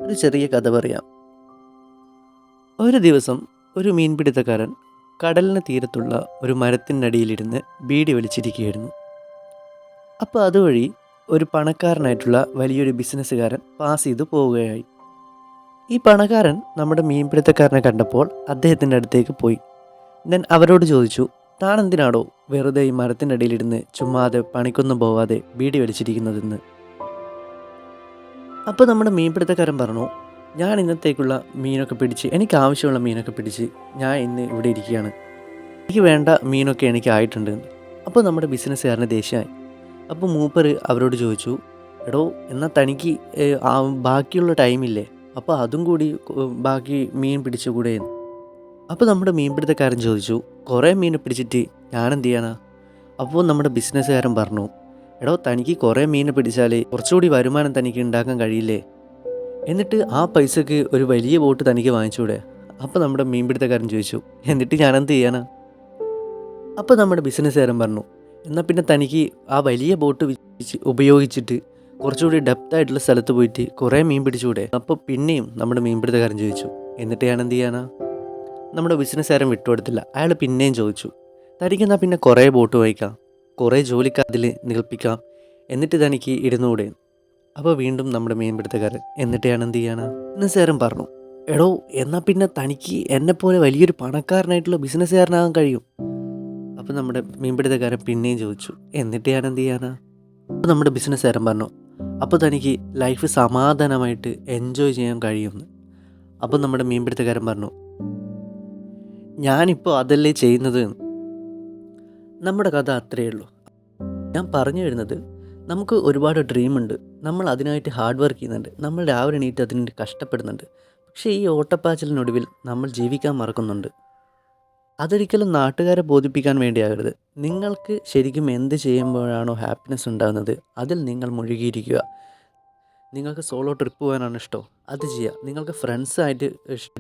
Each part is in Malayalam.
ഒരു ചെറിയ കഥ പറയാം. ഒരു ദിവസം ഒരു മീൻപിടുത്തക്കാരൻ കടലിന് തീരത്തുള്ള ഒരു മരത്തിനടിയിലിരുന്ന് ബീഡി വലിച്ചിരിക്കുകയായിരുന്നു. അപ്പോൾ അതുവഴി ഒരു പണക്കാരനായിട്ടുള്ള വലിയൊരു ബിസിനസ്സുകാരൻ പാസ് ചെയ്തു പോവുകയായി. ഈ പണക്കാരൻ നമ്മുടെ മീൻപിടുത്തക്കാരനെ കണ്ടപ്പോൾ അദ്ദേഹത്തിൻ്റെ അടുത്തേക്ക് പോയി. ദെൻ അവരോട് ചോദിച്ചു, താൻ എന്തിനാടോ വെറുതെ ഈ മരത്തിൻ്റെ അടിയിലിരുന്ന് ചുമ്മാതെ പണിക്കൊന്നും പോവാതെ ബീഡി വലിച്ചിരിക്കുന്നതെന്ന്. അപ്പോൾ നമ്മുടെ മീൻപിടുത്തക്കാരൻ പറഞ്ഞു, ഞാൻ ഇന്നത്തേക്കുള്ള മീനൊക്കെ പിടിച്ച് എനിക്ക് ആവശ്യമുള്ള മീനൊക്കെ പിടിച്ച് ഞാൻ ഇന്ന് ഇവിടെ ഇരിക്കുകയാണ്, എനിക്ക് വേണ്ട മീനൊക്കെ എനിക്ക് ആയിട്ടുണ്ട്. അപ്പോൾ നമ്മുടെ ബിസിനസ്സുകാരന് ദേഷ്യമായി. അപ്പോൾ മൂപ്പർ അവരോട് ചോദിച്ചു, എടോ എന്നാൽ തനിക്ക് ബാക്കിയുള്ള ടൈമില്ലേ, അപ്പോൾ അതും കൂടി ബാക്കി മീൻ പിടിച്ചുകൂടെ. അപ്പോൾ നമ്മുടെ മീൻപിടുത്തക്കാരൻ ചോദിച്ചു, കുറേ മീൻ പിടിച്ചിട്ട് ഞാനെന്ത് ചെയ്യാനാ. അപ്പോൾ നമ്മുടെ ബിസിനസ്സുകാരൻ പറഞ്ഞു, എടോ തനിക്ക് കുറേ മീൻ പിടിച്ചാൽ കുറച്ചുകൂടി വരുമാനം തനിക്ക് ഉണ്ടാക്കാൻ കഴിയില്ലേ, എന്നിട്ട് ആ പൈസക്ക് ഒരു വലിയ ബോട്ട് തനിക്ക് വാങ്ങിച്ചൂടെ. അപ്പോൾ നമ്മുടെ മീൻപിടുത്തക്കാരൻ ചോദിച്ചു, എന്നിട്ട് ഞാനെന്ത് ചെയ്യാനാ. അപ്പോൾ നമ്മുടെ ബിസിനസ്സുകാരൻ പറഞ്ഞു, എന്നാൽ പിന്നെ തനിക്ക് ആ വലിയ ബോട്ട് ഉപയോഗിച്ചിട്ട് കുറച്ചുകൂടി ഡെപ്തായിട്ടുള്ള സ്ഥലത്ത് പോയിട്ട് കുറേ മീൻ പിടിച്ചുകൂടെ. അപ്പോൾ പിന്നെയും നമ്മുടെ മീൻപിടുത്തക്കാരൻ ചോദിച്ചു, എന്നിട്ട് ഞാനെന്ത് ചെയ്യാനാ. നമ്മുടെ ബിസിനസ്സുകാരൻ വിട്ടുകൊടുത്തില്ല. അയാൾ പിന്നെയും ചോദിച്ചു, തനിക്കെന്നാൽ പിന്നെ കുറേ ബോട്ട് വാങ്ങിക്കാം, കുറേ ജോലിക്കാർ അതിൽ നിൽപ്പിക്കാം, എന്നിട്ട് തനിക്ക് ഇരുന്നുകൂടെ. അപ്പോൾ വീണ്ടും നമ്മുടെ മീൻപിടുത്തക്കാരൻ, എന്നിട്ട് ഞാൻ എന്ത് ചെയ്യാനാ. ബിസിനസ്സുകാരൻ പറഞ്ഞു, എടോ എന്നാൽ പിന്നെ തനിക്ക് എന്നെപ്പോലെ വലിയൊരു പണക്കാരനായിട്ടുള്ള ബിസിനസ്സുകാരനാകാൻ കഴിയും. അപ്പോൾ നമ്മുടെ മീൻപിടുത്തക്കാരൻ പിന്നെയും ചോദിച്ചു, എന്നിട്ട് ഞാൻ എന്ത് ചെയ്യാനാ. അപ്പോൾ നമ്മുടെ ബിസിനസ്സുകാരൻ പറഞ്ഞു, അപ്പോൾ തനിക്ക് ലൈഫ് സമാധാനമായിട്ട് എൻജോയ് ചെയ്യാൻ കഴിയുമെന്ന്. അപ്പോൾ നമ്മുടെ മീൻപിടുത്തക്കാരൻ പറഞ്ഞു, ഞാനിപ്പോൾ അതല്ലേ ചെയ്യുന്നത്. നമ്മുടെ കഥ അത്രയേ ഉള്ളൂ. ഞാൻ പറഞ്ഞു വരുന്നത്, നമുക്ക് ഒരുപാട് ഡ്രീമുണ്ട്, നമ്മൾ അതിനായിട്ട് ഹാർഡ് വർക്ക് ചെയ്യുന്നുണ്ട്, നമ്മൾ രാവിലെ എണീറ്റ് അതിന് കഷ്ടപ്പെടുന്നുണ്ട്. പക്ഷേ ഈ ഓട്ടപ്പാച്ചിലിനൊടുവിൽ നമ്മൾ ജീവിക്കാൻ മറക്കുന്നുണ്ട്. അതൊരിക്കലും നാട്ടുകാരെ ബോധിപ്പിക്കാൻ വേണ്ടിയാകരുത്. നിങ്ങൾക്ക് ശരിക്കും എന്ത് ചെയ്യുമ്പോഴാണോ ഹാപ്പിനെസ് ഉണ്ടാകുന്നത് അതിൽ നിങ്ങൾ മുഴുകിയിരിക്കുക. നിങ്ങൾക്ക് സോളോ ട്രിപ്പ് പോകാനാണ് ഇഷ്ടം, അത് ചെയ്യുക. നിങ്ങൾക്ക് ഫ്രണ്ട്സായിട്ട്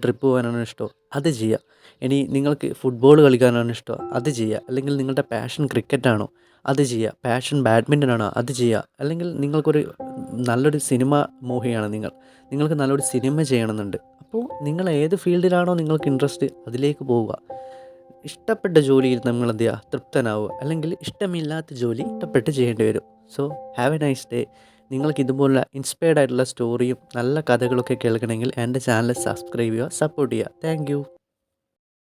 ട്രിപ്പ് പോകാനാണ് ഇഷ്ടം, അത് ചെയ്യുക. ഇനി നിങ്ങൾക്ക് ഫുട്ബോൾ കളിക്കാനാണ് ഇഷ്ടം, അത് ചെയ്യുക. അല്ലെങ്കിൽ നിങ്ങളുടെ പാഷൻ ക്രിക്കറ്റാണോ, അത് ചെയ്യുക. പാഷൻ ബാഡ്മിൻ്റൺ ആണോ, അത് ചെയ്യുക. അല്ലെങ്കിൽ നിങ്ങൾക്കൊരു നല്ലൊരു സിനിമ മോഹിയാണ് നിങ്ങൾക്ക് നല്ലൊരു സിനിമ ചെയ്യണമെന്നുണ്ട്. അപ്പോൾ നിങ്ങൾ ഏത് ഫീൽഡിലാണോ നിങ്ങൾക്ക് ഇൻട്രസ്റ്റ് അതിലേക്ക് പോവുക. ഇഷ്ടപ്പെട്ട ജോലിയിൽ നമ്മൾ എന്ത് ചെയ്യുക, തൃപ്തനാവുക. അല്ലെങ്കിൽ ഇഷ്ടമില്ലാത്ത ജോലി ഇഷ്ടപ്പെട്ട് ചെയ്യേണ്ടി വരും. So have A nice day. നിങ്ങൾക്ക് ഇതുപോലുള്ള ഇൻസ്പയർഡ് ആയിട്ടുള്ള സ്റ്റോറിയും നല്ല കഥകളൊക്കെ കേൾക്കണമെങ്കിൽ എൻ്റെ ചാനൽ സബ്സ്ക്രൈബ് ചെയ്യുക, സപ്പോർട്ട് ചെയ്യുക. Thank you.